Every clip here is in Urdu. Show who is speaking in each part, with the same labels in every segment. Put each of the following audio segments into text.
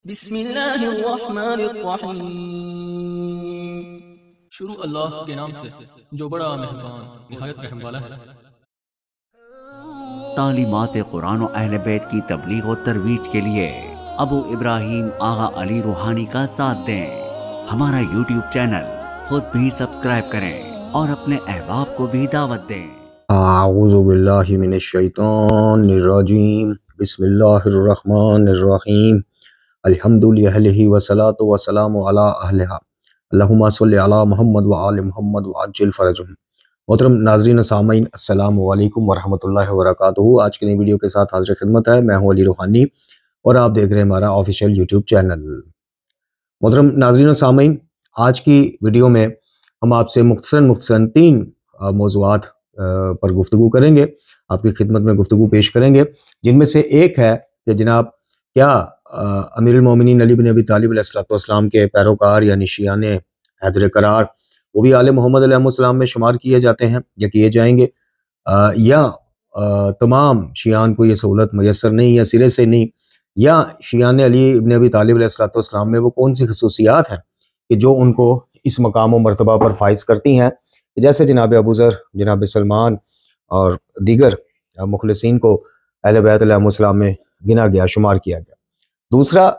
Speaker 1: بسم اللہ الرحمن الرحیم۔ شروع اللہ کے نام سے جو بڑا مہربان نہایت رحم والا ہے۔
Speaker 2: تعلیمات قرآن و اہل بیت کی تبلیغ و ترویج کے لیے ابو ابراہیم آغا علی روحانی کا ساتھ دیں۔ ہمارا یوٹیوب چینل خود بھی سبسکرائب کریں اور اپنے احباب کو بھی دعوت دیں۔
Speaker 3: اعوذ باللہ من الشیطان الرجیم، بسم اللہ الرحمن الرحیم، الحمد للہ والصلاۃ والسلام علی اہلہا، اللہم صلی علی محمد وآل محمد وعجل فرجہم۔ محترم ناظرین و سامعین، السلام علیکم ورحمۃ اللہ وبرکاتہ۔ آج کی نئی ویڈیو کے ساتھ حاضر خدمت ہے، میں ہوں علی روحانی اور آپ دیکھ رہے ہیں ہمارا آفیشیل یوٹیوب چینل۔ محترم ناظرین و سامعین، آج کی ویڈیو میں ہم آپ سے مختصراً تین موضوعات پر گفتگو کریں گے، آپ کی خدمت میں گفتگو پیش کریں گے، جن میں سے ایک ہے کہ جناب کیا امیر المومنین علی بن ابی طالب علیہ السلام کے پیروکار یعنی شیعان حیدر قرار وہ بھی آل محمد علیہ السلام میں شمار کیے جاتے ہیں یا کیے جائیں گے، یا تمام شیعان کو یہ سہولت میسر نہیں یا سرے سے نہیں، یا شیعان علی بن ابی طالب علیہ السلام میں وہ کون سی خصوصیات ہیں کہ جو ان کو اس مقام و مرتبہ پر فائز کرتی ہیں، جیسے جناب ابوذر، جناب سلمان اور دیگر مخلصین کو اہل بیت علیہ السلام میں گنا گیا، شمار کیا گیا۔ دوسرا،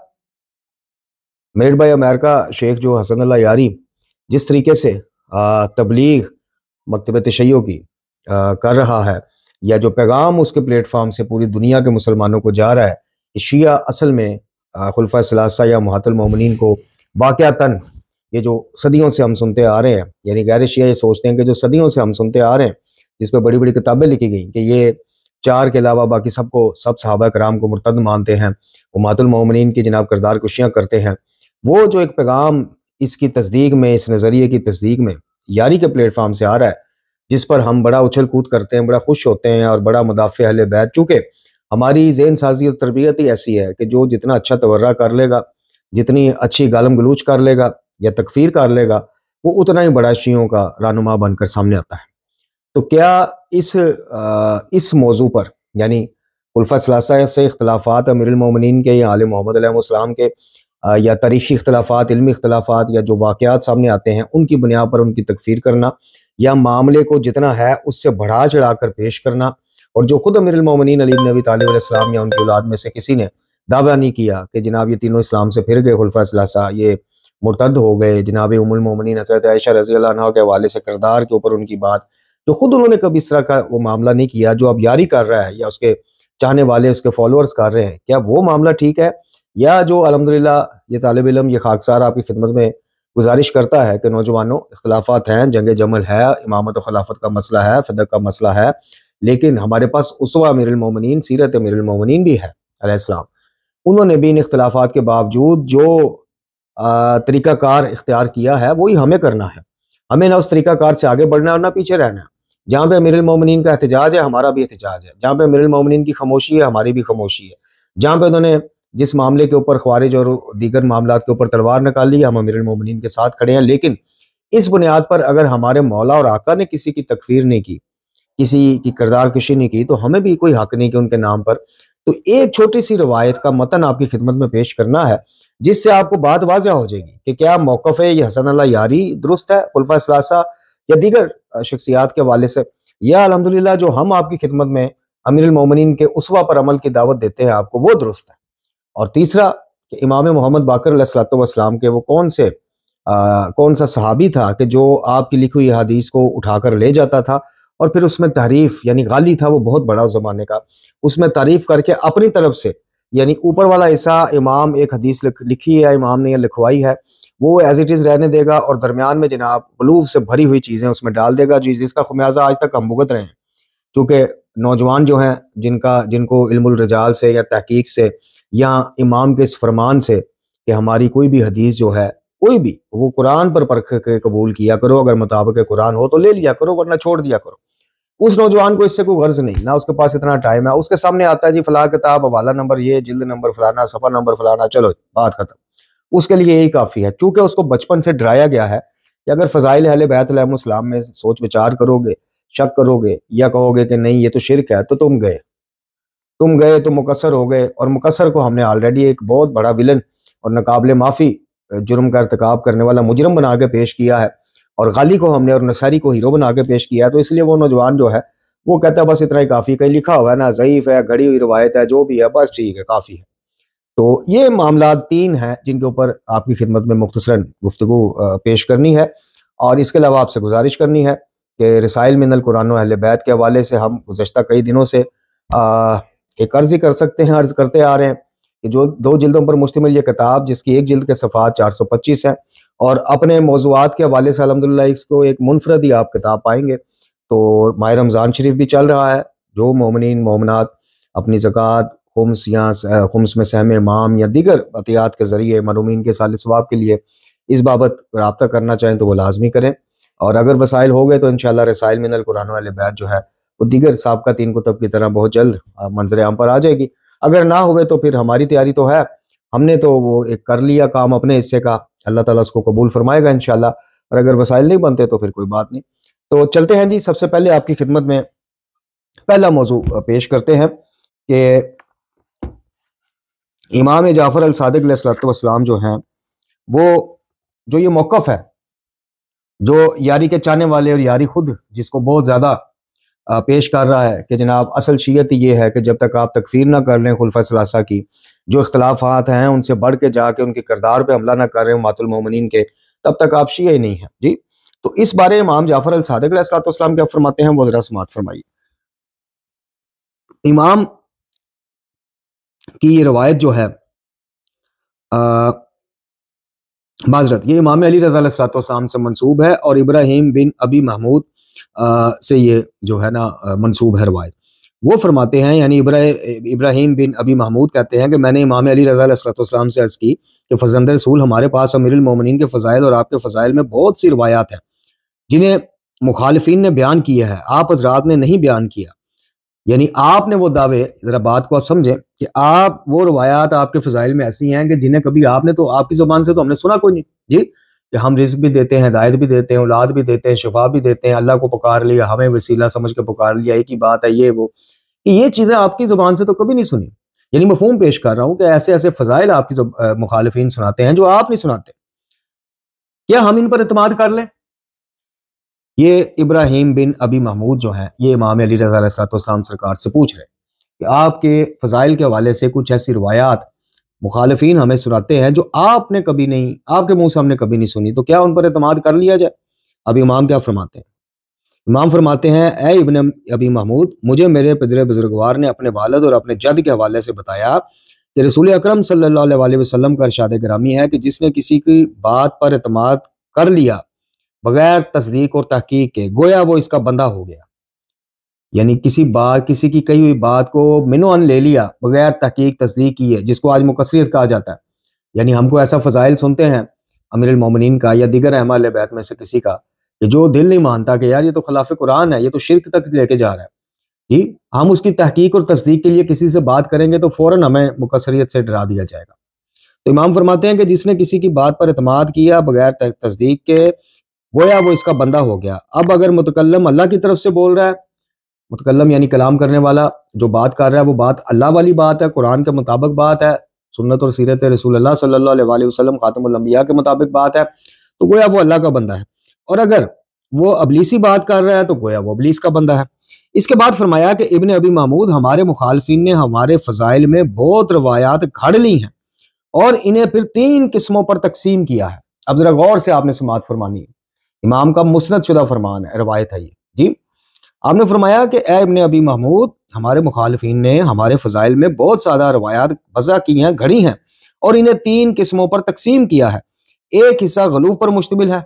Speaker 3: میڈ بائی امریکہ شیخ جو حسن اللہ یاری جس طریقے سے تبلیغ مکتب تشیع کی کر رہا ہے، یا جو پیغام اس کے پلیٹ فارم سے پوری دنیا کے مسلمانوں کو جا رہا ہے کہ شیعہ اصل میں خلفۂ ثلاثہ یا محت المومنین کو واقعتاً یہ جو صدیوں سے ہم سنتے آ رہے ہیں، یعنی غیر شیعہ یہ سوچتے ہیں کہ جو صدیوں سے ہم سنتے آ رہے ہیں، جس پہ بڑی بڑی کتابیں لکھی گئیں کہ یہ چار کے علاوہ باقی سب صحابہ کرام کو مرتد مانتے ہیں، امہات المومنین کی جناب کردار کشیاں کرتے ہیں، وہ جو ایک پیغام اس کی تصدیق میں، اس نظریے کی تصدیق میں یاری کے پلیٹ فارم سے آ رہا ہے، جس پر ہم بڑا اچھل کود کرتے ہیں، بڑا خوش ہوتے ہیں اور بڑا مدافع اہل بیت، چونکہ ہماری ذہن سازی اور تربیت ہی ایسی ہے کہ جو جتنا اچھا تورہ کر لے گا، جتنی اچھی گالم گلوچ کر لے گا یا تکفیر کر لے گا، وہ اتنا ہی بڑا شیعوں کا رہنما بن کر سامنے آتا ہے۔ تو کیا اس موضوع پر، یعنی خلفۂ ثلاثہ سے اختلافات امیر المومنین کے یا آل محمد علیہ السلام کے، یا تاریخی اختلافات، علمی اختلافات، یا جو واقعات سامنے آتے ہیں ان کی بنیاد پر ان کی تکفیر کرنا، یا معاملے کو جتنا ہے اس سے بڑھا چڑھا کر پیش کرنا، اور جو خود امیر المومنین علی بن ابی طالب علیہ السلام یا ان کی اولاد میں سے کسی نے دعویٰ نہیں کیا کہ جناب یہ تینوں اسلام سے پھر گئے، خلفۂ ثلاثہ یہ مرتد ہو گئے، جناب ام المومنین حضرت عائشہ رضی اللہ عنہا کے حوالے سے کردار کے اوپر ان کی بات، جو خود انہوں نے کبھی اس طرح کا وہ معاملہ نہیں کیا، جو اب یاری کر رہا ہے یا اس کے چاہنے والے اس کے فالوورز کر رہے ہیں، کیا وہ معاملہ ٹھیک ہے؟ یا جو الحمدللہ یہ طالب علم، یہ خاکسار آپ کی خدمت میں گزارش کرتا ہے کہ نوجوانوں، اختلافات ہیں، جنگ جمل ہے، امامت و خلافت کا مسئلہ ہے، فدق کا مسئلہ ہے، لیکن ہمارے پاس اسوہ امیر المومنین، سیرت امیر المومنین بھی ہے علیہ السلام، انہوں نے بھی ان اختلافات کے باوجود جو طریقہ کار اختیار کیا ہے وہی ہمیں کرنا ہے، ہمیں نہ اس طریقہ کار سے آگے بڑھنا ہے اور نہ پیچھے رہنا ہے۔ جہاں پہ امیر المومنین کا احتجاج ہے ہمارا بھی احتجاج ہے، جہاں پہ امیر المومنین کی خاموشی ہے ہماری بھی خاموشی ہے، جہاں پہ انہوں نے جس معاملے کے اوپر خوارج اور دیگر معاملات کے اوپر تلوار نکال لی، ہم امیر المومنین کے ساتھ کھڑے ہیں، لیکن اس بنیاد پر اگر ہمارے مولا اور آقا نے کسی کی تکفیر نہیں کی، کسی کی کردار کشی نہیں کی، تو ہمیں بھی کوئی حق نہیں کہ ان کے نام پر۔ تو ایک چھوٹی سی روایت کا متن آپ کی خدمت میں پیش کرنا ہے، جس سے آپ کو بات واضح ہو جائے گی کہ کیا موقف ہے یہ حسن اللہ یاری درست ہے خلفۂ ثلاثہ یا دیگر شخصیات کے حوالے سے، یا الحمدللہ جو ہم آپ کی خدمت میں امیر المومنین کے اسوہ پر عمل کی دعوت دیتے ہیں آپ کو، وہ درست ہے۔ اور تیسرا کہ امام محمد باقر علیہ السلام کے وہ کون سا صحابی تھا کہ جو آپ کی لکھی ہوئی حدیث کو اٹھا کر لے جاتا تھا اور پھر اس میں تحریف، یعنی غالی تھا وہ بہت بڑا زمانے کا، اس میں تعریف کر کے اپنی طرف سے، یعنی اوپر والا حصہ امام ایک حدیث لکھی ہے، امام نے یہ لکھوائی ہے، وہ ایز اٹ از رہنے دے گا، اور درمیان میں جناب غلوف سے بھری ہوئی چیزیں اس میں ڈال دے گا، جس کا خمیازہ آج تک ہم بھگت رہے ہیں، کیونکہ نوجوان جو ہیں جن کو علم الرجال سے یا تحقیق سے یا امام کے اس فرمان سے کہ ہماری کوئی بھی حدیث جو ہے، کوئی بھی، وہ قرآن پر پرکھ کے قبول کیا کرو، اگر مطابق قرآن ہو تو لے لیا کرو ورنہ چھوڑ دیا کرو، اس نوجوان کو اس سے کوئی غرض نہیں، نہ اس کے پاس اتنا ٹائم ہے، اس کے سامنے آتا ہے جی فلاں کتاب، حوالہ نمبر یہ، جلد نمبر فلانا، صفحہ نمبر فلانا، چلو بات ختم، اس کے لیے یہی کافی ہے، چونکہ اس کو بچپن سے ڈرایا گیا ہے کہ اگر فضائل اہل بیت علیہ السلام میں سوچ وچار کرو گے، شک کرو گے یا کہو گے کہ نہیں یہ تو شرک ہے، تو تم گئے تو مقصر ہو گئے، اور مقصر کو ہم نے آلریڈی ایک بہت بڑا ولن اور ناقابل معافی جرم کا ارتکاب کرنے والا مجرم بنا کے پیش کیا ہے، اور غالی کو ہم نے اور نصاری کو ہیرو بنا کے پیش کیا ہے، تو اس لیے وہ نوجوان جو ہے وہ کہتا ہے بس اتنا ہی کافی، کہیں لکھا ہوا ہے نا، ضعیف ہے، گھڑی ہوئی روایت ہے، جو بھی ہے بس ٹھیک ہے، کافی ہے۔ تو یہ معاملات 3 ہیں جن کے اوپر آپ کی خدمت میں مختصراً گفتگو پیش کرنی ہے، اور اس کے علاوہ آپ سے گزارش کرنی ہے کہ رسائل من القرآن و اہل بیت کے حوالے سے ہم گزشتہ کئی دنوں سے ایک عرض ہی کر سکتے ہیں، عرض کرتے آ رہے ہیں کہ جو 2 جلدوں پر مشتمل یہ کتاب، جس کی ایک جلد کے صفحات 425 ہیں، اور اپنے موضوعات کے حوالے سے الحمدللہ اس کو ایک منفرد ہی آپ کتاب پائیں گے۔ تو ماہ رمضان شریف بھی چل رہا ہے، جو مومنین مومنات اپنی زکوٰۃ، خمس میں سہم امام یا دیگر عطیات کے ذریعے مرحومین کے سال ثواب کے لیے اس بابت رابطہ کرنا چاہیں تو وہ لازمی کریں، اور اگر وسائل ہو گئے تو انشاءاللہ رسائل من القرآن و اہل بیت جو ہے وہ دیگر سابقہ 3 کتب کی طرح بہت جلد منظر عام پر آ جائے گی۔ اگر نہ ہوئے تو پھر ہماری تیاری تو ہے، ہم نے تو وہ ایک کر لیا کام اپنے حصے کا، اللہ تعالیٰ اس کو قبول فرمائے گا انشاءاللہ، اور اگر وسائل نہیں بنتے تو پھر کوئی بات نہیں۔ تو چلتے ہیں جی، سب سے پہلے آپ کی خدمت میں پہلا موضوع پیش کرتے ہیں کہ امام جعفر الصادق علیہ الصلوۃ والسلام جو ہیں، وہ جو یہ موقف ہے، جو یاری کے چاہنے والے اور یاری خود جس کو بہت زیادہ پیش کر رہا ہے کہ جناب اصل شیعت یہ ہے کہ جب تک آپ تکفیر نہ کر لیں خلفاء ثلاثہ کی، جو اختلافات ہیں ان سے بڑھ کے جا کے ان کے کردار پہ حملہ نہ کر رہے ہیں مات المومنین کے، تب تک آپ شیعہ ہی نہیں ہیں جی۔ تو اس بارے امام جعفر الصادق علیہ الصلوۃ والسلام کیا فرماتے ہیں، وہ ذرا سماعت فرمائیے۔ امام کی یہ روایت جو ہے معذرت، یہ امام علی رضا علیہ السلام سے منسوب ہے، اور ابراہیم بن ابی محمود سے یہ جو ہے نا منسوب ہے روایت۔ وہ فرماتے ہیں، یعنی ابراہیم بن ابی محمود کہتے ہیں کہ میں نے امام علی رضا علیہ السلام سے عرض کی کہ فرزند رسول، ہمارے پاس امیر المومنین کے فضائل اور آپ کے فضائل میں بہت سی روایات ہیں جنہیں مخالفین نے بیان کیا ہے، آپ حضرات نے نہیں بیان کیا۔ یعنی آپ نے وہ دعوے، ذرا بات کو آپ سمجھیں کہ آپ وہ روایات آپ کے فضائل میں ایسی ہیں کہ جنہیں کبھی آپ نے تو آپ کی زبان سے تو ہم نے سنا کوئی نہیں جی، کہ ہم رزق بھی دیتے ہیں، ہدایت بھی دیتے ہیں، اولاد بھی دیتے ہیں، شفا بھی دیتے ہیں، اللہ کو پکار لیا، ہمیں وسیلہ سمجھ کے پکار لیا، ایک ہی بات ہے یہ وہ، کہ یہ چیزیں آپ کی زبان سے تو کبھی نہیں سنی۔ یعنی مفہوم پیش کر رہا ہوں کہ ایسے ایسے فضائل آپ کی مخالفین سناتے ہیں جو آپ نہیں سناتے، کیا ہم ان پر اعتماد کر لیں؟ یہ ابراہیم بن ابی محمود جو ہیں، یہ امام علی رضا علیہ السلام سرکار سے پوچھ رہے کہ آپ کے فضائل کے حوالے سے کچھ ایسی روایات مخالفین ہمیں سناتے ہیں جو آپ نے کبھی نہیں، آپ کے منہ سے ہم نے کبھی نہیں سنی، تو کیا ان پر اعتماد کر لیا جائے؟ اب امام کیا فرماتے ہیں؟ امام فرماتے ہیں، اے ابن ابی محمود، مجھے میرے پدر بزرگوار نے اپنے والد اور اپنے جد کے حوالے سے بتایا کہ رسول اکرم صلی اللہ علیہ وسلم کا ارشاد گرامی ہے کہ جس نے کسی کی بات پر اعتماد کر لیا بغیر تصدیق اور تحقیق کے، گویا وہ اس کا بندہ ہو گیا۔ یعنی کسی کی کہی ہوئی بات کو منو ان لے لیا بغیر تحقیق تصدیق کی ہے، جس کو آج مکثریت کہا جاتا ہے۔ یعنی ہم کو ایسا فضائل سنتے ہیں امیر المومنین کا یا دیگر ائمہ اہل بیت میں سے کسی کا کہ جو دل نہیں مانتا کہ یار یہ تو خلاف قرآن ہے، یہ تو شرک تک لے کے جا رہا ہے جی، ہم اس کی تحقیق اور تصدیق کے لیے کسی سے بات کریں گے تو فوراً ہمیں مکثریت سے ڈرا دیا جائے گا۔ تو امام فرماتے ہیں کہ جس نے کسی کی بات پر اعتماد کیا بغیر تصدیق کے، گویا وہ اس کا بندہ ہو گیا۔ اب اگر متکلم اللہ کی طرف سے بول رہا ہے، متکلم یعنی کلام کرنے والا جو بات کر رہا ہے وہ بات اللہ والی بات ہے، قرآن کے مطابق بات ہے، سنت اور سیرت رسول اللہ صلی اللہ علیہ وآلہ وسلم خاتم الانبیاء کے مطابق بات ہے، تو گویا وہ اللہ کا بندہ ہے۔ اور اگر وہ ابلیسی بات کر رہا ہے تو گویا وہ ابلیس کا بندہ ہے۔ اس کے بعد فرمایا کہ ابن ابی محمود، ہمارے مخالفین نے ہمارے فضائل میں بہت روایات گھڑ لی ہیں اور انہیں پھر 3 قسموں پر تقسیم کیا ہے۔ اب ذرا غور سے آپ نے سماعت فرمانی ہے، امام کا مسند شدہ فرمان ہے، روایت ہے یہ جی۔ آپ نے فرمایا کہ اے ابن ابی محمود، ہمارے مخالفین نے ہمارے فضائل میں بہت زیادہ روایات وضع کی ہیں، گھڑی ہیں، اور انہیں 3 قسموں پر تقسیم کیا ہے۔ ایک حصہ غلو پر مشتمل ہے،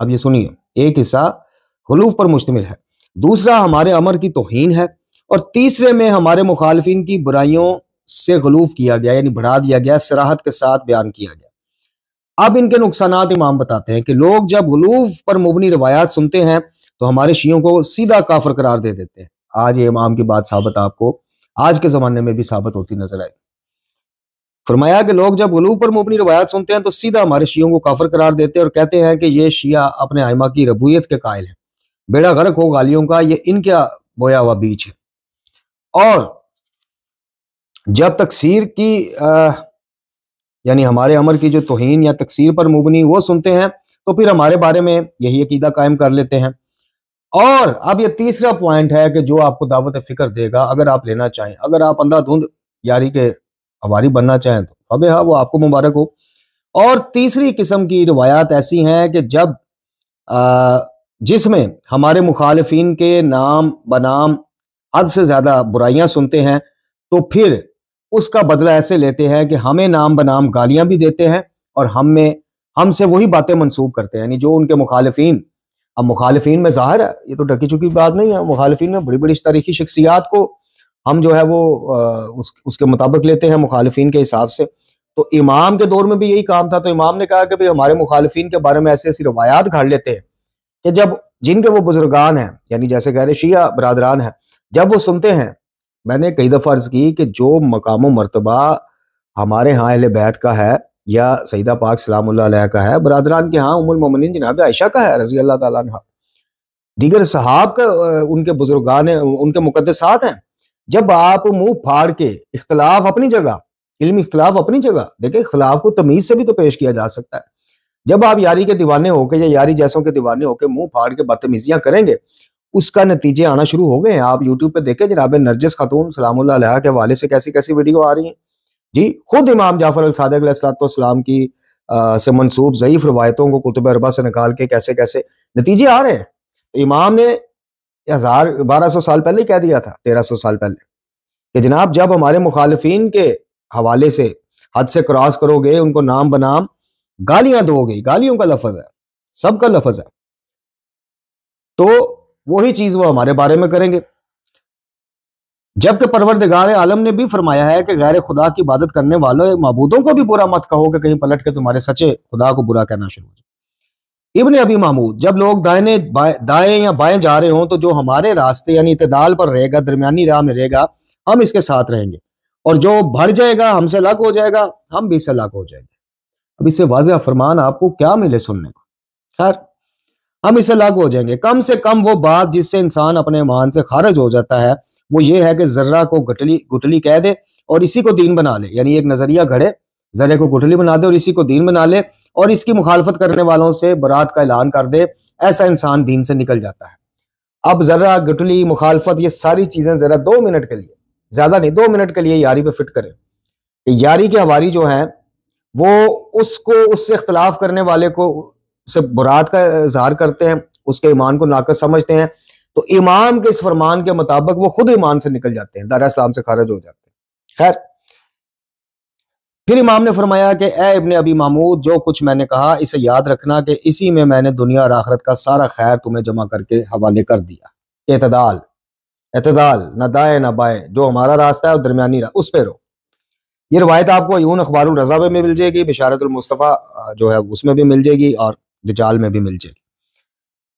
Speaker 3: اب یہ سنیے، ایک حصہ غلو پر مشتمل ہے، دوسرا ہمارے امر کی توہین ہے، اور تیسرے میں ہمارے مخالفین کی برائیوں سے غلوف کیا گیا، یعنی بڑھا دیا گیا، صراحت کے ساتھ بیان کیا گیا۔ اب ان کے نقصانات امام بتاتے ہیں کہ لوگ جب غلوف پر مبنی روایات سنتے ہیں تو ہمارے شیعوں کو سیدھا کافر قرار دے دیتے ہیں۔ آج یہ امام کی بات ثابت آپ کو آج کے زمانے میں بھی ثابت ہوتی نظر آئے۔ فرمایا کہ لوگ جب غلوف پر مبنی روایات سنتے ہیں تو سیدھا ہمارے شیعوں کو کافر قرار دیتے ہیں اور کہتے ہیں کہ یہ شیعہ اپنے ائمہ کی ربویت کے قائل ہیں، بیڑا غرق ہو غالیوں کا، یہ ان کا بویا ہوا بیج ہے۔ اور جب تکفیر کی یعنی ہمارے امر کی جو توہین یا تکثیر پر مبنی وہ سنتے ہیں تو پھر ہمارے بارے میں یہی عقیدہ قائم کر لیتے ہیں۔ اور اب یہ تیسرا پوائنٹ ہے کہ جو آپ کو دعوت فکر دے گا، اگر آپ لینا چاہیں، اگر آپ اندھا دھند یاری کے حواری بننا چاہیں تو فبہا، وہ آپ کو مبارک ہو۔ اور تیسری قسم کی روایات ایسی ہیں کہ جب جس میں ہمارے مخالفین کے نام بنام حد سے زیادہ برائیاں سنتے ہیں تو پھر اس کا بدلہ ایسے لیتے ہیں کہ ہمیں نام بنام گالیاں بھی دیتے ہیں اور ہم سے وہی باتیں منسوب کرتے ہیں، یعنی جو ان کے مخالفین، اب مخالفین میں ظاہر ہے یہ تو ڈکی چکی بات نہیں ہے، مخالفین میں بڑی بڑی تاریخی شخصیات کو ہم جو ہے وہ اس کے مطابق لیتے ہیں، مخالفین کے حساب سے۔ تو امام کے دور میں بھی یہی کام تھا، تو امام نے کہا کہ بھئی ہمارے مخالفین کے بارے میں ایسی ایسی روایات گھڑ لیتے ہیں کہ جب جن کے وہ بزرگان ہیں، یعنی جیسے کہہ رہے شیعہ برادران ہیں، جب وہ سنتے ہیں، میں نے کئی دفعہ عرض کی کہ جو مقام و مرتبہ ہمارے ہاں اہل بیت کا ہے یا سیدہ پاک سلام اللہ علیہ کا ہے، برادران کے ہاں ام المومنین جناب عائشہ کا ہے رضی اللہ تعالیٰ عنہ، دیگر صحاب کا، ان کے بزرگان ہیں، ان کے مقدسات ہیں۔ جب آپ منہ پھاڑ کے اختلاف اپنی جگہ، علمی اختلاف اپنی جگہ، دیکھیں اختلاف کو تمیز سے بھی تو پیش کیا جا سکتا ہے۔ جب آپ یاری کے دیوانے ہو کے یا یاری جیسوں کے دیوانے ہو کے منہ پھاڑ کے بدتمیزیاں کریں گے، اس کا نتیجے آنا شروع ہو گئے ہیں۔ آپ یوٹیوب پہ دیکھیں جناب نرجس خاتون سلام اللہ علیہ کے حوالے سے کیسی کیسی ویڈیو آ رہی ہیں جی، خود امام جعفر الصادق علیہ السلام کی سے منسوب ضعیف روایتوں کو کتب اربعہ سے نکال کے کیسے کیسے نتیجے آ رہے ہیں۔ امام نے 1200 سال پہلے کہہ دیا تھا، 1300 سال پہلے، کہ جناب جب ہمارے مخالفین کے حوالے سے حد سے کراس کرو گے، ان کو نام بنام گالیاں دو گے، گالیوں کا لفظ ہے، سب کا لفظ ہے، تو وہی چیز وہ ہمارے بارے میں کریں گے۔ جبکہ پروردگار عالم نے بھی فرمایا ہے کہ غیر خدا کی عبادت کرنے والوں معبودوں کو بھی برا مت کہو کہ کہیں پلٹ کے تمہارے سچے خدا کو برا کہنا شروع ہو جائے۔ ابن ابی محمود، جب لوگ دائیں یا بائیں جا رہے ہوں تو جو ہمارے راستے یعنی اعتدال پر رہے گا، درمیانی راہ میں رہے گا، ہم اس کے ساتھ رہیں گے، اور جو بڑھ جائے گا، ہم سے الگ ہو جائے گا، ہم بھی اس سے الگ ہو جائیں گے۔ اب اس سے واضح فرمان آپ کو کیا ملے سننے کو؟ خیر، ہم اس سے الگ ہو جائیں گے۔ کم سے کم وہ بات جس سے انسان اپنے ایمان سے خارج ہو جاتا ہے وہ یہ ہے کہ ذرہ کو گٹلی کہہ دے اور اسی کو دین بنا لے، یعنی ایک نظریہ گھڑے، ذرے کو گٹلی بنا دے اور اسی کو دین بنا لے اور اس کی مخالفت کرنے والوں سے برات کا اعلان کر دے، ایسا انسان دین سے نکل جاتا ہے۔ اب ذرہ، گٹلی، مخالفت، یہ ساری چیزیں ذرا 2 منٹ کے لیے، زیادہ نہیں، 2 منٹ کے لیے یاری پہ فٹ کریں کہ یاری کے حواری جو ہیں وہ اس سے اختلاف کرنے والے کو سے برات کا اظہار کرتے ہیں، اس کے ایمان کو ناقص سمجھتے ہیں، تو امام کے اس فرمان کے مطابق وہ خود ایمان سے نکل جاتے ہیں، دائرہ اسلام سے خارج ہو جاتے ہیں۔ خیر، پھر امام نے فرمایا کہ اے ابن ابی محمود، جو کچھ میں نے کہا اسے یاد رکھنا کہ اسی میں میں نے دنیا اور آخرت کا سارا خیر تمہیں جمع کر کے حوالے کر دیا۔ اعتدال، نہ دائیں نہ بائیں، جو ہمارا راستہ ہے اور درمیانی راہ، اس پہ رہو۔ یہ روایت آپ کو عیون اخبار الرضا میں مل جائے گی، بشارت المصطفیٰ جو ہے اس میں بھی مل جائے گی، اور رجال میں بھی مل جائے گی۔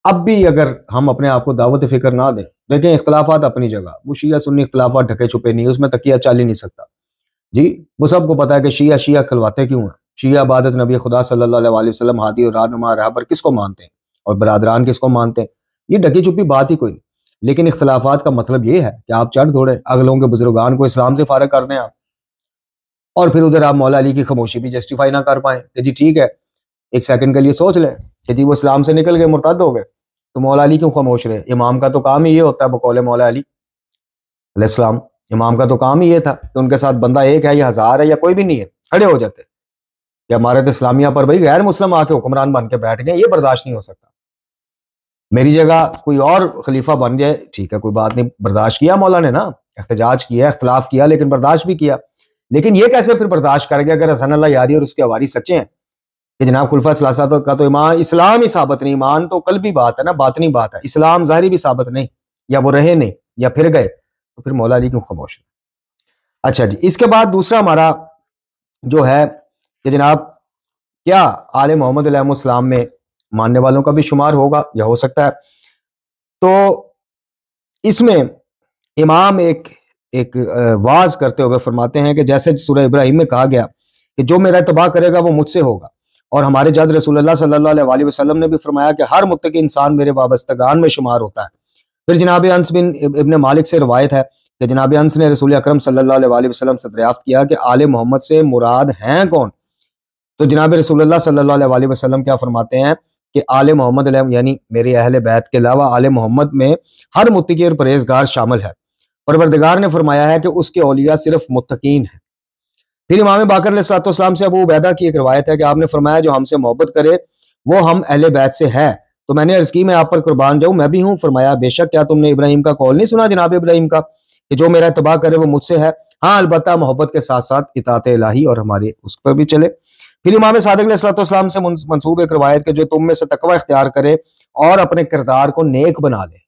Speaker 3: اب بھی اگر ہم اپنے آپ کو دعوت فکر نہ دیں، دیکھیں اختلافات اپنی جگہ، وہ شیعہ سنی اختلافات ڈھکے چھپے نہیں، اس میں تکیہ چل ہی نہیں سکتا جی۔ وہ سب کو پتا ہے کہ شیعہ کھلواتے کیوں ہیں، شیعہ بعد از نبی خدا صلی اللہ علیہ وسلم ہادی اور رہنما رہبر کس کو مانتے ہیں اور برادران کس کو مانتے ہیں، یہ ڈھکی چھپی بات ہی کوئی نہیں۔ لیکن اختلافات کا مطلب یہ ہے کہ آپ چڑھ دوڑے اگلوں کے بزرگان کو اسلام سے فارغ کر دیں آپ، اور پھر ادھر آپ مولا علی کی خاموشی بھی جسٹیفائی نہ کر پائیں کہ جی ٹھیک ہے، ایک سیکنڈ کے لیے سوچ لیں کہ جی وہ اسلام سے نکل گئے، مرتد ہو گئے، تو مولا علی کیوں خاموش رہے؟ امام کا تو کام ہی یہ ہوتا ہے، بقول مولا علی علیہ السلام، امام کا تو کام ہی یہ تھا کہ ان کے ساتھ بندہ ایک ہے یا 1000 ہے یا کوئی بھی نہیں ہے، کھڑے ہو جاتے کہ ہمارے تو اسلامیہ پر بھائی غیر مسلم آ کے حکمران بن کے بیٹھ گئے، یہ برداشت نہیں ہو سکتا، میری جگہ کوئی اور خلیفہ بن جائے، ٹھیک ہے کوئی بات نہیں، برداشت کیا مولا نے نا، احتجاج کیا، اختلاف کیا، لیکن برداشت بھی کیا۔ لیکن یہ کیسے پھر برداشت کرے گا اگر حسن اللہ یاری اور اس کے حواری سچے ہیں کہ جناب خلفاء ثلاثہ کا تو ایمان اسلام ہی ثابت نہیں، ایمان تو قلبی بات ہے نا، باطنی بات ہے، اسلام ظاہری بھی ثابت نہیں، یا وہ رہے نہیں یا پھر گئے، تو پھر مولا علی کیوں خاموش ہے؟ اچھا جی، اس کے بعد دوسرا ہمارا جو ہے کہ جناب کیا آل محمد علیہ السلام میں ماننے والوں کا بھی شمار ہوگا یا ہو سکتا ہے؟ تو اس میں امام ایک واز کرتے ہوئے فرماتے ہیں کہ جیسے سورہ ابراہیم میں کہا گیا کہ جو میرا اتباع کرے گا وہ مجھ سے ہوگا، اور ہمارے جد رسول اللہ صلی اللہ علیہ وسلم نے بھی فرمایا کہ ہر متقی انسان میرے وابستگان میں شمار ہوتا ہے۔ پھر جناب انس بن ابن مالک سے روایت ہے کہ جناب انس نے رسول اکرم صلی اللہ علیہ وسلم سے دریافت کیا کہ آل محمد سے مراد ہیں کون؟ تو جناب رسول اللہ صلی اللہ علیہ وسلم کیا فرماتے ہیں کہ آل محمد علیہ یعنی میرے اہل بیت کے علاوہ آل محمد میں ہر متقی اور پرہیزگار شامل ہے۔ پروردگار نے فرمایا ہے کہ اس کے اولیاء صرف متقین ہیں۔ پھر امام باقر علیہ السلام سے ابو عبیدہ کی ایک روایت ہے کہ آپ نے فرمایا جو ہم سے محبت کرے وہ ہم اہل بیت سے ہے۔ تو میں نے عرض کی میں آپ پر قربان جاؤں، میں بھی ہوں۔ فرمایا بے شک کیا تم نے ابراہیم کا قول نہیں سنا جناب ابراہیم کا کہ جو میرا اتباع کرے وہ مجھ سے ہے، ہاں البتہ محبت کے ساتھ ساتھ اطاعت الہی اور ہماری اس پر بھی چلے۔ پھر امام صادق علیہ السلام سے منسوب ایک روایت کہ جو تم میں سے تقوی اختیار کرے اور اپنے کردار کو نیک بنا لے،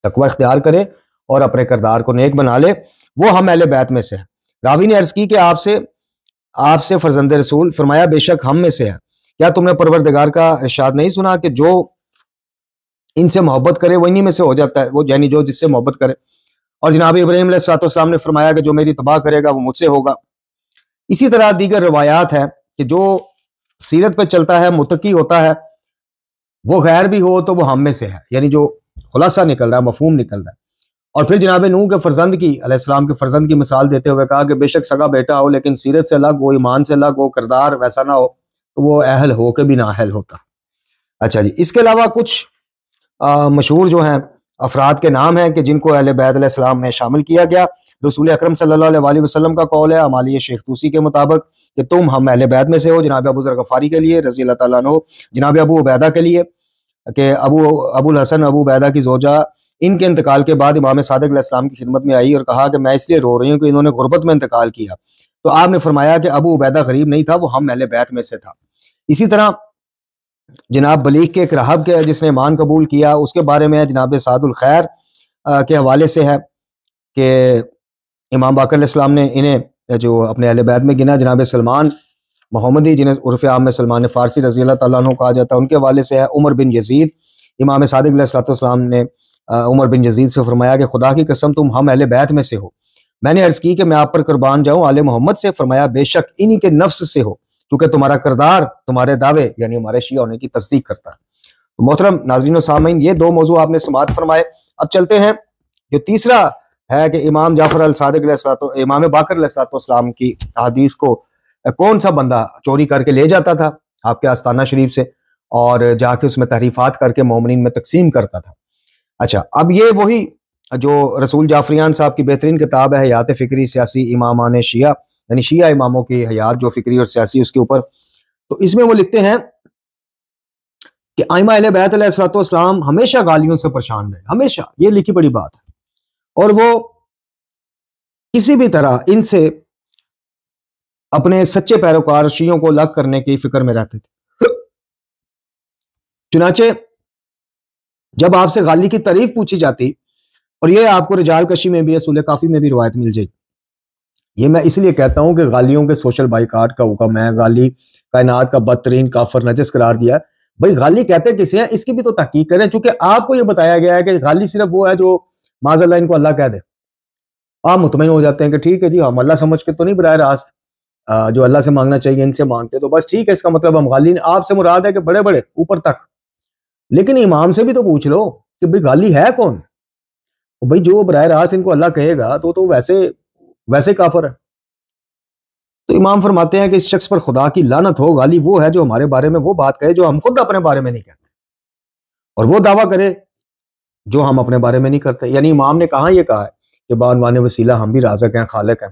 Speaker 3: تقوی اختیار کرے اور اپنے کردار کو نیک بنا لے وہ ہم اہل بیت میں سے ہے۔ راوی نے عرض کی کہ آپ سے فرزند رسول، فرمایا بے شک ہم میں سے ہے۔ کیا تم نے پروردگار کا ارشاد نہیں سنا کہ جو ان سے محبت کرے وہ انہی میں سے ہو جاتا ہے، وہ یعنی جو جس سے محبت کرے۔ اور جناب ابراہیم علیہ السلام نے فرمایا کہ جو میری اتباع کرے گا وہ مجھ سے ہوگا۔ اسی طرح دیگر روایات ہیں کہ جو سیرت پہ چلتا ہے متقی ہوتا ہے وہ غیر بھی ہو تو وہ ہم میں سے ہے، یعنی جو خلاصہ نکل رہا ہے، مفہوم نکل رہا ہے۔ اور پھر جناب نوح کے فرزند کی علیہ السلام کے فرزند کی مثال دیتے ہوئے کہا کہ بے شک سگا بیٹا ہو لیکن سیرت سے الگ ہو، ایمان سے الگ ہو، کردار ویسا نہ ہو تو وہ اہل ہو کے بھی نہ اہل ہوتا۔ اچھا جی، اس کے علاوہ کچھ مشہور جو ہیں افراد کے نام ہیں کہ جن کو اہل بیت علیہ السلام میں شامل کیا گیا۔ رسول اکرم صلی اللہ علیہ وسلم کا قول ہے امالی شیخ توسی کے مطابق کہ تم ہم اہل بیت میں سے ہو، جناب ابو ذر غفاری کے لیے رضی اللہ تعالیٰ عنہ، جناب ابو عبیدہ کے لیے کہ ابو الحسن ابو عبیدہ کی زوجہ ان کے انتقال کے بعد امام صادق علیہ السلام کی خدمت میں آئی اور کہا کہ میں اس لیے رو رہی ہوں کہ انہوں نے غربت میں انتقال کیا۔ تو آپ نے فرمایا کہ ابو عبیدہ غریب نہیں تھا، وہ ہم اہل بیت میں سے تھا۔ اسی طرح جناب بلیغ کے ایک راہب کے جس نے ایمان قبول کیا، اس کے بارے میں جناب سعد الخیر کے حوالے سے ہے کہ امام باقر علیہ السلام نے انہیں جو اپنے اہل بیت میں گنا۔ جناب سلمان محمدی جنہیں عرف عام میں سلمان فارسی رضی اللہ تعالیٰ عنہ کہا جاتا ہے، ان کے حوالے سے ہے عمر بن یزید۔ امام صادق علیہ السلام نے عمر بن یزید سے فرمایا کہ خدا کی قسم تم ہم اہل بیت میں سے ہو۔ میں نے عرض کی کہ میں آپ پر قربان جاؤں آل محمد سے؟ فرمایا بے شک انہی کے نفس سے ہو، چونکہ تمہارا کردار تمہارے دعوے یعنی ہمارے شیعہ ہونے کی تصدیق کرتا ہے۔ تو محترم ناظرین و سامعین، یہ دو موضوع آپ نے سماعت فرمائے۔ اب چلتے ہیں جو تیسرا ہے کہ امام جعفر الصادق علیہ امام باقر علیہ السلام کی احادیث کو کون سا بندہ چوری کر کے لے جاتا تھا آپ کے آستانہ شریف سے اور جا کے اس میں تحریفات کر کے مومنین میں تقسیم کرتا تھا۔ اچھا، اب یہ وہی جو رسول جعفریان صاحب کی بہترین کتاب ہے حیات فکری سیاسی امامان شیعہ، یعنی شیعہ اماموں کی حیات جو فکری اور سیاسی اس کے اوپر، تو اس میں وہ لکھتے ہیں کہ ائمہ اہل بیت علیہ السلام ہمیشہ غالیوں سے پریشان رہے، ہمیشہ، یہ لکھی بڑی بات ہے، اور وہ کسی بھی طرح ان سے اپنے سچے پیروکار شیعوں کو الگ کرنے کی فکر میں رہتے تھے۔ چنانچہ جب آپ سے غالی کی تعریف پوچھی جاتی، اور یہ آپ کو رجال کشی میں بھی اصول کافی میں بھی روایت مل جائے گی، یہ میں اس لیے کہتا ہوں کہ غالیوں کے سوشل بائیکاٹ کا حکم ہے، غالی کائنات کا بدترین کافر نجس قرار دیا۔ بھائی غالی کہتے کسے ہیں اس کی بھی تو تحقیق کریں، چونکہ آپ کو یہ بتایا گیا ہے کہ غالی صرف وہ ہے جو معاذ اللہ ان کو اللہ کہہ دے، آپ مطمئن ہو جاتے ہیں کہ ٹھیک ہے جی ہم اللہ سمجھ کے تو نہیں براہ راست جو اللہ سے مانگنا چاہیے ان سے مانگتے، تو بس ٹھیک ہے، اس کا مطلب ہم غالی، آپ سے مراد ہے کہ بڑے بڑے اوپر تک، لیکن امام سے بھی تو پوچھ لو کہ بھئی غالی ہے کون؟ بھئی جو براہ راست ان کو اللہ کہے گا تو ویسے کافر ہے۔ تو امام فرماتے ہیں کہ اس شخص پر خدا کی لعنت ہو، غالی وہ ہے جو ہمارے بارے میں وہ بات کہے جو ہم خود اپنے بارے میں نہیں کہتے، اور وہ دعویٰ کرے جو ہم اپنے بارے میں نہیں کرتے۔ یعنی امام نے کہاں یہ کہا ہے کہ بعنوان وسیلہ ہم بھی رازق ہیں، خالق ہیں،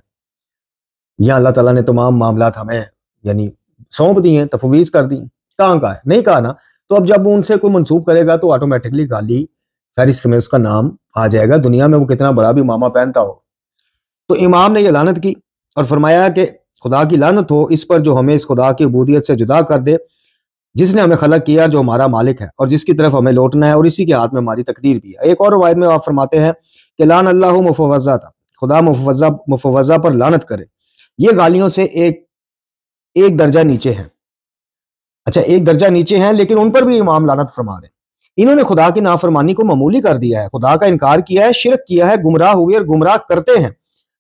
Speaker 3: یا اللہ تعالیٰ نے تمام معاملات ہمیں یعنی سونپ دی ہیں، تفویض کر دی، کہاں کہا ہے؟ نہیں کہا نا۔ تو اب جب ان سے کوئی منسوب کرے گا تو آٹومیٹکلی غالی فہرست میں اس کا نام آ جائے گا، دنیا میں وہ کتنا بڑا بھی ماما پہنتا ہو۔ تو امام نے یہ لعنت کی اور فرمایا کہ خدا کی لعنت ہو اس پر جو ہمیں اس خدا کی عبودیت سے جدا کر دے جس نے ہمیں خلق کیا، جو ہمارا مالک ہے اور جس کی طرف ہمیں لوٹنا ہے، اور اسی کے ہاتھ میں ہماری تقدیر بھی ہے۔ ایک اور روایت میں آپ فرماتے ہیں کہ لعن اللہ مفوضہ تھا، خدا مفوضہ پر لعنت کرے۔ یہ غالیوں سے ایک درجہ نیچے ہیں، اچھا ایک درجہ نیچے ہیں، لیکن ان پر بھی امام لعنت فرما رہے ہیں۔ انہوں نے خدا کی نافرمانی کو معمولی کر دیا ہے، خدا کا انکار کیا ہے، شرک کیا ہے، گمراہ ہوئے اور گمراہ کرتے ہیں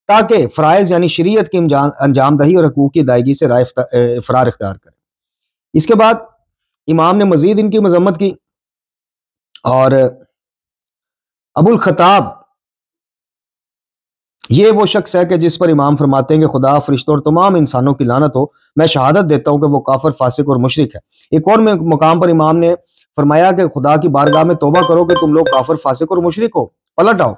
Speaker 3: تاکہ فرائض یعنی شریعت کی انجام دہی اور حقوق کی ادائیگی سے فرار اختیار کریں۔ اس کے بعد امام نے مزید ان کی مذمت کی، اور ابو الخطاب یہ وہ شخص ہے کہ جس پر امام فرماتے ہیں کہ خدا، فرشتوں اور تمام انسانوں کی لعنت ہو، میں شہادت دیتا ہوں کہ وہ کافر، فاسق اور مشرک ہے۔ ایک اور مقام پر امام نے فرمایا کہ خدا کی بارگاہ میں توبہ کرو کہ تم لوگ کافر، فاسق اور مشرک ہو، پلٹ آؤ۔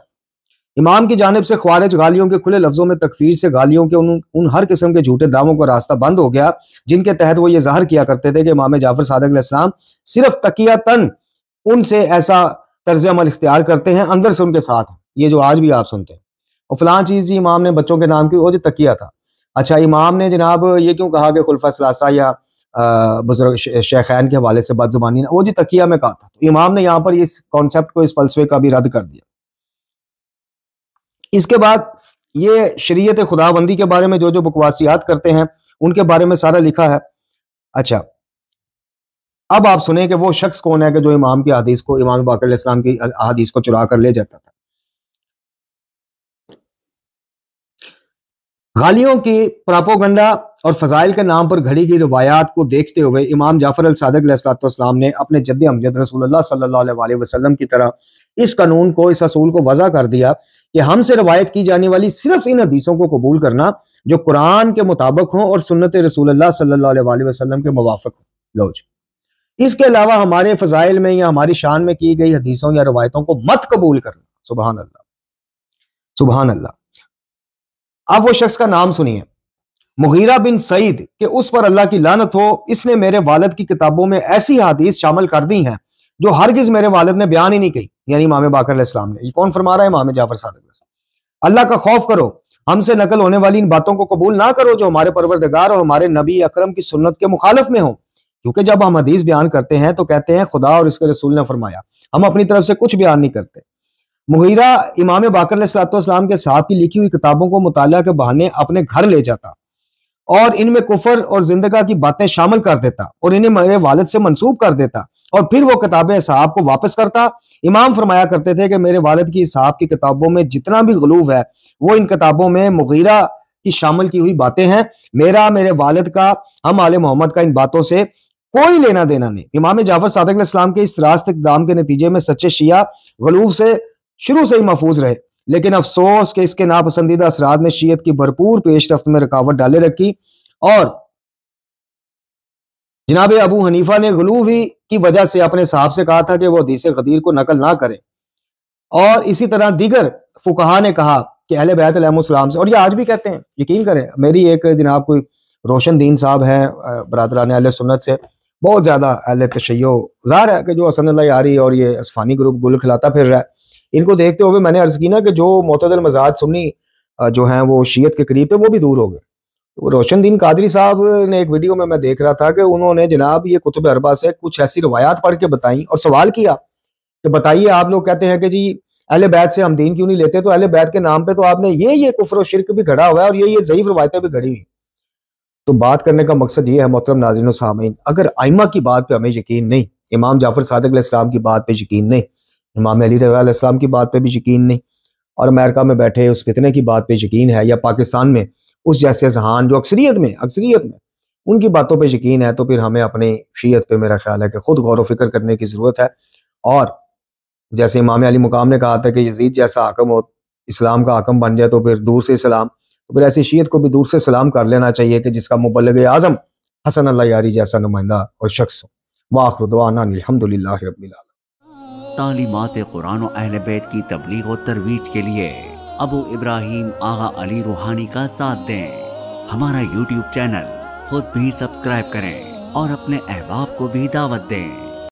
Speaker 3: امام کی جانب سے خوارج گالیوں کے کھلے لفظوں میں تکفیر سے گالیوں کے ان ہر قسم کے جھوٹے دعووں کا راستہ بند ہو گیا جن کے تحت وہ یہ ظاہر کیا کرتے تھے کہ امام جعفر صادق علیہ السلام صرف تقیتاً ان سے ایسا طرز عمل اختیار کرتے ہیں، اندر سے ان کے ساتھ ہیں۔ یہ جو آج بھی آپ سنتے ہیں، اور فلاں چیز جی امام نے بچوں کے نام کی، وہ جو تقیہ تھا۔ اچھا، امام نے جناب یہ کیوں کہا کہ خلفاء ثلاثہ یا بزرگ شیخین کے حوالے سے بد زبانی نہ، وہ جی تقیہ میں کہا تھا، تو امام نے یہاں پر اس کانسیپٹ کو، اس فلسفے کا بھی رد کر دیا۔ اس کے بعد یہ شریعت خدا بندی کے بارے میں جو بکواسیات کرتے ہیں ان کے بارے میں سارا لکھا ہے۔ اچھا، اب آپ سنیں کہ وہ شخص کون ہے کہ جو امام کی حدیث کو، امام باقر علیہ السلام کی حدیث کو چرا کر لے جاتا تھا۔ غالیوں کی پراپوگنڈا اور فضائل کے نام پر گھڑی گئی روایات کو دیکھتے ہوئے امام جعفر الصادق علیہ السلام نے اپنے جد امجد رسول اللہ صلی اللہ علیہ وسلم کی طرح اس قانون کو، اس اصول کو وضع کر دیا کہ ہم سے روایت کی جانے والی صرف ان حدیثوں کو قبول کرنا جو قرآن کے مطابق ہوں اور سنت رسول اللہ صلی اللہ علیہ وسلم کے موافق ہوں۔ لو جی، اس کے علاوہ ہمارے فضائل میں یا ہماری شان میں کی گئی حدیثوں یا روایتوں کو مت قبول کرنا۔ سبحان اللہ، سبحان اللہ۔ اب وہ شخص کا نام سنیے، مغیرہ بن سعید، کہ اس پر اللہ کی لعنت ہو، اس نے میرے والد کی کتابوں میں ایسی حدیث شامل کر دی ہیں جو ہرگز میرے والد نے بیان ہی نہیں کی، یعنی امام باقر علیہ السلام نے۔ یہ کون فرما رہا ہے؟ امام جعفر صادق علیہ السلام۔ اللہ کا خوف کرو، ہم سے نقل ہونے والی ان باتوں کو قبول نہ کرو جو ہمارے پروردگار اور ہمارے نبی اکرم کی سنت کے مخالف میں ہوں، کیونکہ جب ہم حدیث بیان کرتے ہیں تو کہتے ہیں خدا اور اس کے رسول نے فرمایا، ہم اپنی طرف سے کچھ بیان نہیں کرتے۔ مغیرہ امام باقر علیہ السلام کے صاحب کی لکھی ہوئی کتابوں کو مطالعہ کے بہانے اپنے گھر لے جاتا اور ان میں کفر اور زندگاہ کی باتیں شامل کر دیتا اور انہیں میرے والد سے منسوب کر دیتا، اور پھر وہ کتابیں صاحب کو واپس کرتا۔ امام فرمایا کرتے تھے کہ میرے والد کی صاحب کی کتابوں میں جتنا بھی غلوف ہے وہ ان کتابوں میں مغیرہ کی شامل کی ہوئی باتیں ہیں۔ میرے والد کا، ہم آل محمد کا ان باتوں سے کوئی لینا دینا نہیں۔ امام جعفر صادق علیہ السلام کے اس راست اقدام کے نتیجے میں سچے شیعہ غلوف سے شروع سے ہی محفوظ رہے، لیکن افسوس کہ اس کے ناپسندیدہ اثرات نے شیعت کی بھرپور پیش رفت میں رکاوٹ ڈالے رکھی، اور جناب ابو حنیفہ نے غلوفی کی وجہ سے اپنے صاحب سے کہا تھا کہ وہ حدیث غدیر کو نقل نہ کرے، اور اسی طرح دیگر فقہا نے کہا کہ اہل بیت علیہ السلام سے، اور یہ آج بھی کہتے ہیں، یقین کریں۔ میری ایک جناب کوئی روشن دین صاحب ہیں برادران اہل سنت سے، بہت زیادہ اہل تشیع، ظاہر ہے کہ جو حسن اللہ یاری اور یہ اسفانی گروپ گل کھلاتا پھر رہا ہے، ان کو دیکھتے ہوئے میں نے عرض کی نا کہ جو معتدل مزاج سنی جو ہیں وہ شیعت کے قریب ہے، وہ بھی دور ہو گئے۔ روشن دین قادری صاحب نے ایک ویڈیو میں دیکھ رہا تھا کہ انہوں نے جناب یہ کتب اربع سے کچھ ایسی روایات پڑھ کے بتائیں اور سوال کیا کہ بتائیے، آپ لوگ کہتے ہیں کہ جی اہل بیت سے ہم دین کیوں نہیں لیتے، تو اہل بیت کے نام پہ تو آپ نے یہ کفر و شرک بھی گھڑا ہوا ہے اور یہ ضعیف روایتیں بھی گھڑی ہوئی۔ تو بات کرنے کا مقصد یہ ہے محترم ناظرین و سامعین، اگر ائمہ کی بات پہ ہمیں یقین نہیں، امام جعفر صادق علیہ السلام کی بات پہ یقین نہیں، امام علی رضا علیہ السلام کی بات پہ بھی یقین نہیں، اور امریکہ میں بیٹھے اس فتنے کی بات پہ یقین ہے، یا پاکستان میں اس جیسے ذہان جو اکثریت میں ان کی باتوں پہ یقین ہے، تو پھر ہمیں اپنی شیعت پہ میرا خیال ہے کہ خود غور و فکر کرنے کی ضرورت ہے۔ اور جیسے امام علی مقام نے کہا تھا کہ یزید جیسا حاکم ہو، اسلام کا حاکم بن جائے تو پھر دور سے سلام، تو پھر ایسی شیعت کو بھی دور سے سلام کر لینا چاہیے کہ جس کا مبلغ اعظم حسن اللہ یاری جیسا نمائندہ اور شخص ہو۔ وآخر دعوانا الحمدللہ رب العالمین۔
Speaker 2: تعلیمات قرآن و اہل بیت کی تبلیغ و ترویج کے لیے ابو ابراہیم آغا علی روحانی کا ساتھ دیں۔ ہمارا یوٹیوب چینل خود بھی سبسکرائب کریں اور اپنے احباب کو بھی دعوت دیں۔